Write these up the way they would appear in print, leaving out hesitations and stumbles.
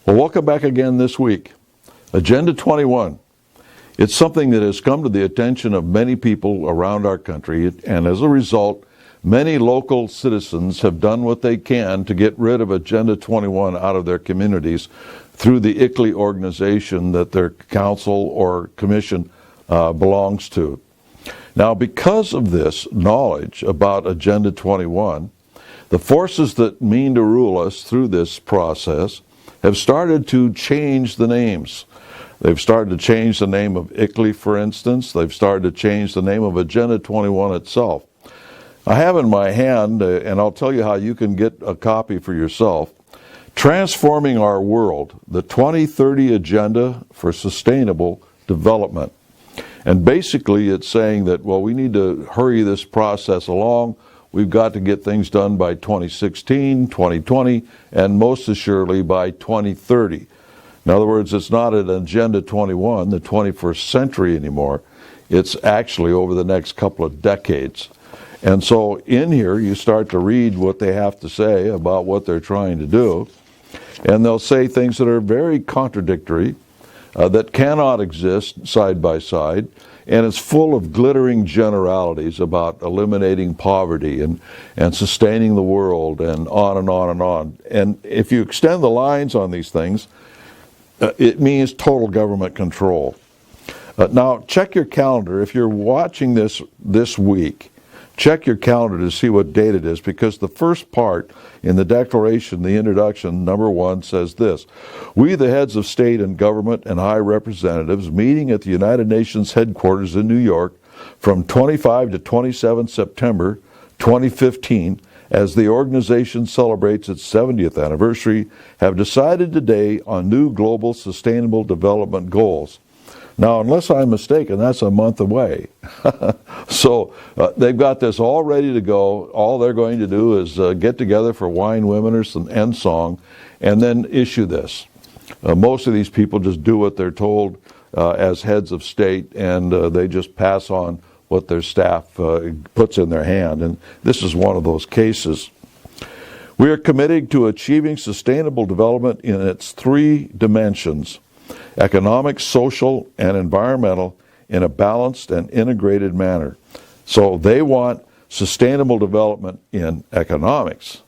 Well, welcome back again this week. Agenda 21. It's something that has come to the attention of many people around our country, and as a result, many local citizens have done what they can to get rid of Agenda 21 out of their communities through the ICLEI organization that their council or commission belongs to. Now, because of this knowledge about Agenda 21, the forces that mean to rule us through this process have started to change the names. They've started to change the name of ICLEI, for instance. They've started to change the name of Agenda 21 itself. I have in my hand, and I'll tell you how you can get a copy for yourself, Transforming Our World, the 2030 Agenda for Sustainable Development. And basically it's saying that, well, we need to hurry this process along. We've got to get things done by 2016, 2020, and most assuredly by 2030. In other words, it's not an Agenda 21, the 21st century anymore. It's actually over the next couple of decades. And so in here, you start to read what they have to say about what they're trying to do. And they'll say things that are very contradictory, that cannot exist side by side. And it's full of glittering generalities about eliminating poverty and sustaining the world and on and on and on. And if you extend the lines on these things, it means total government control. Now, check your calendar. If you're watching this week, check your calendar to see what date it is, because the first part in the declaration, the introduction, number 1, says this: "We, the heads of state and government and high representatives, meeting at the United Nations headquarters in New York from 25 to 27 September 2015, as the organization celebrates its 70th anniversary, have decided today on new global sustainable development goals." Now, unless I'm mistaken, that's a month away. So they've got this all ready to go. All they're going to do is get together for wine, women, or some end song, and then issue this. Most of these people just do what they're told as heads of state, and they just pass on what their staff puts in their hand. And this is one of those cases. We are committed to achieving sustainable development in its 3 dimensions: economic, social, and environmental, in a balanced and integrated manner. So they want sustainable development in economics.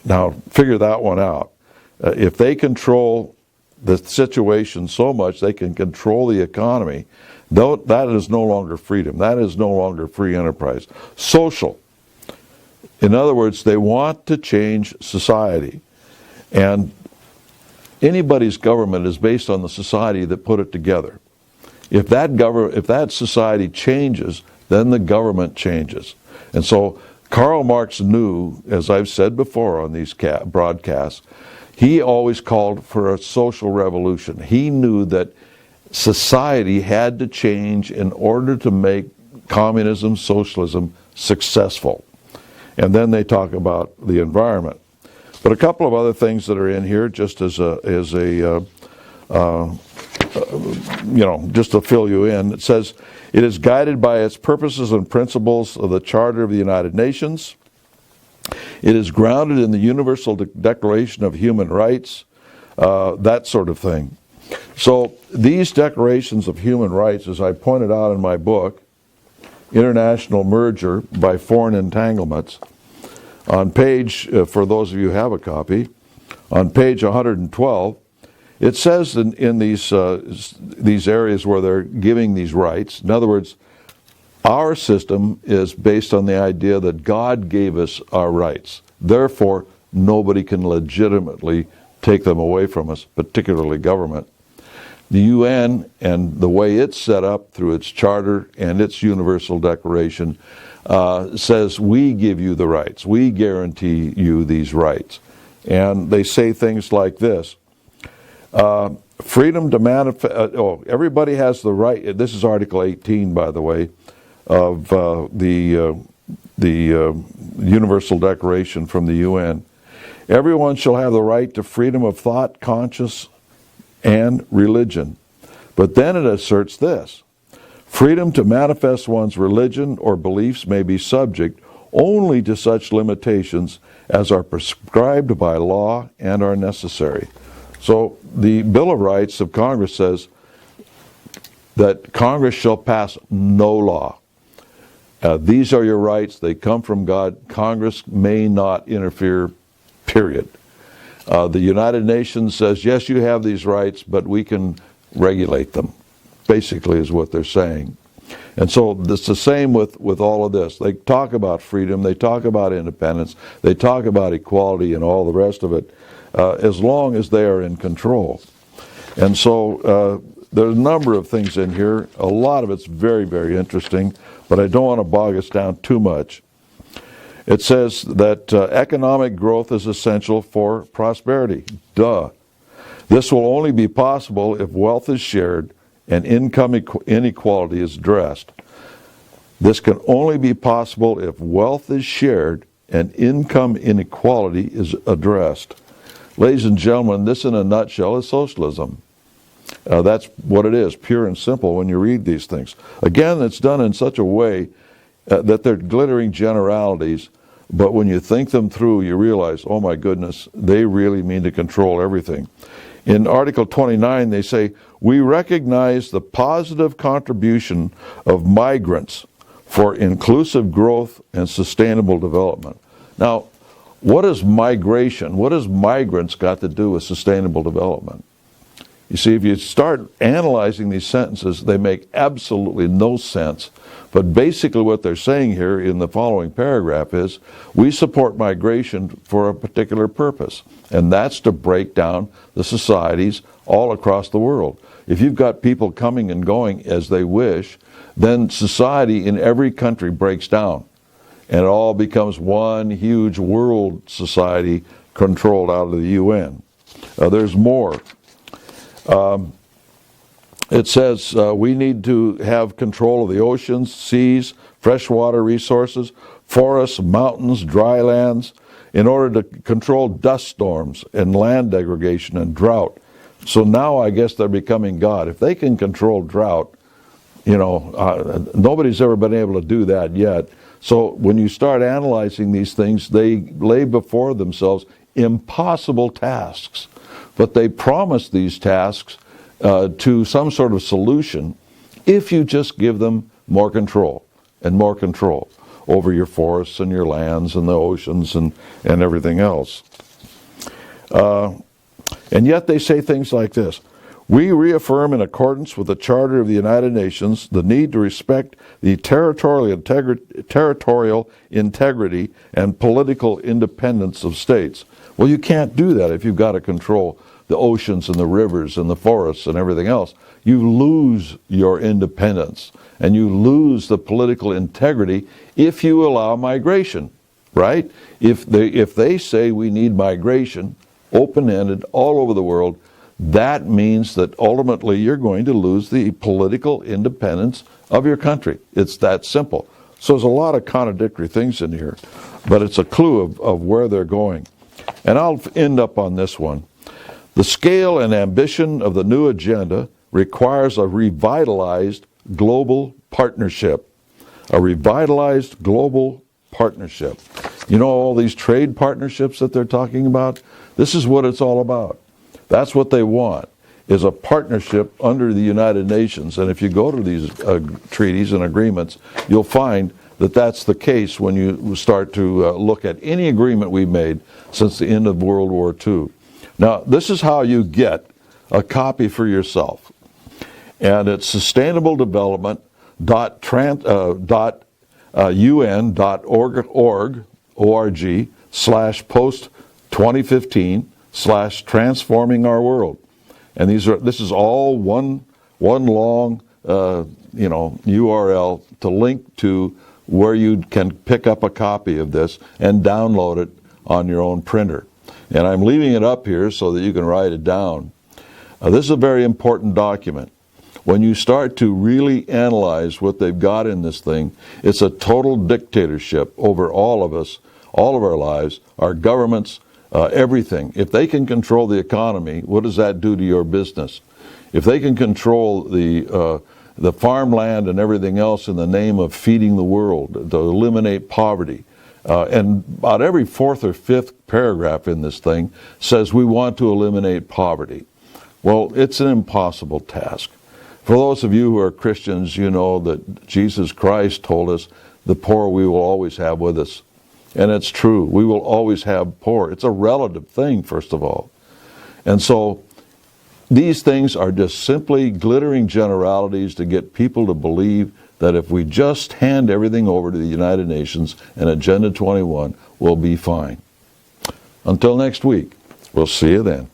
Now figure that one out. If they control the situation so much they can control the economy, that is no longer freedom. That is no longer free enterprise. Social. In other words, they want to change society. And anybody's government is based on the society that put it together. If that society changes, then the government changes. And so Karl Marx knew, as I've said before on these broadcasts, he always called for a social revolution. He knew that society had to change in order to make communism, socialism successful. And then they talk about the environment. But a couple of other things that are in here, just just to fill you in. It says, it is guided by its purposes and principles of the Charter of the United Nations. It is grounded in the Universal Declaration of Human Rights, that sort of thing. So these declarations of human rights, as I pointed out in my book, International Merger by Foreign Entanglements, on page, for those of you who have a copy, on page 112, it says in these areas where they're giving these rights, in other words, our system is based on the idea that God gave us our rights. Therefore, nobody can legitimately take them away from us, particularly government. The UN and the way it's set up through its charter and its Universal Declaration says we give you the rights. We guarantee you these rights. And they say things like this. Freedom to manifest, everybody has the right, this is Article 18, by the way, of the Universal Declaration from the UN. Everyone shall have the right to freedom of thought, conscience, and religion. But then it asserts this: freedom to manifest one's religion or beliefs may be subject only to such limitations as are prescribed by law and are necessary. So the Bill of Rights of Congress says that Congress shall pass no law. These are your rights. They come from God. Congress may not interfere, period. The United Nations says, yes, you have these rights, but we can regulate them, basically is what they're saying. And so it's the same with all of this. They talk about freedom, they talk about independence, they talk about equality and all the rest of it, as long as they are in control. And so there's a number of things in here. A lot of it's very, very interesting, but I don't want to bog us down too much. It says that economic growth is essential for prosperity. Duh. This will only be possible if wealth is shared and income inequality is addressed. This can only be possible if wealth is shared and income inequality is addressed. Ladies and gentlemen, this in a nutshell is socialism. That's what it is, pure and simple when you read these things. Again, it's done in such a way that they're glittering generalities, but when you think them through, you realize, oh my goodness, they really mean to control everything. In Article 29, they say, we recognize the positive contribution of migrants for inclusive growth and sustainable development. Now, what is migration? What has migrants got to do with sustainable development? You see, if you start analyzing these sentences, they make absolutely no sense. But basically what they're saying here in the following paragraph is, we support migration for a particular purpose, and that's to break down the societies all across the world. If you've got people coming and going as they wish, then society in every country breaks down, and it all becomes one huge world society controlled out of the UN. There's more. It says we need to have control of the oceans, seas, freshwater resources, forests, mountains, dry lands, in order to control dust storms and land degradation and drought. So now I guess they're becoming God. If they can control drought, nobody's ever been able to do that yet. So when you start analyzing these things, they lay before themselves impossible tasks. But they promise these tasks to some sort of solution if you just give them more control and more control over your forests and your lands and the oceans and everything else. And yet they say things like this: we reaffirm, in accordance with the Charter of the United Nations, the need to respect the territorial integrity and political independence of states. Well, you can't do that if you've got to control the oceans and the rivers and the forests and everything else. You lose your independence and you lose the political integrity if you allow migration, right? If they say we need migration, open-ended, all over the world, that means that ultimately you're going to lose the political independence of your country. It's that simple. So there's a lot of contradictory things in here, but it's a clue of where they're going. And I'll end up on this one. The scale and ambition of the new agenda requires a revitalized global partnership. A revitalized global partnership. You know all these trade partnerships that they're talking about? This is what it's all about. That's what they want, is a partnership under the United Nations. And if you go to these treaties and agreements, you'll find that that's the case when you start to look at any agreement we've made since the end of World War II. Now, this is how you get a copy for yourself. And it's sustainabledevelopment.un.org/post-2015/transforming our world. And this is all one long URL to link to where you can pick up a copy of this and download it on your own printer. And I'm leaving it up here so that you can write it down. This is a very important document. When you start to really analyze what they've got in this thing, it's a total dictatorship over all of us, all of our lives, our governments, everything. If they can control the economy, what does that do to your business? If they can control the farmland and everything else in the name of feeding the world, to eliminate poverty, And about every fourth or fifth paragraph in this thing says we want to eliminate poverty. Well, it's an impossible task. For those of you who are Christians, you know that Jesus Christ told us the poor we will always have with us. And it's true. We will always have poor. It's a relative thing, first of all. And so these things are just simply glittering generalities to get people to believe that if we just hand everything over to the United Nations and Agenda 21, we'll be fine. Until next week, we'll see you then.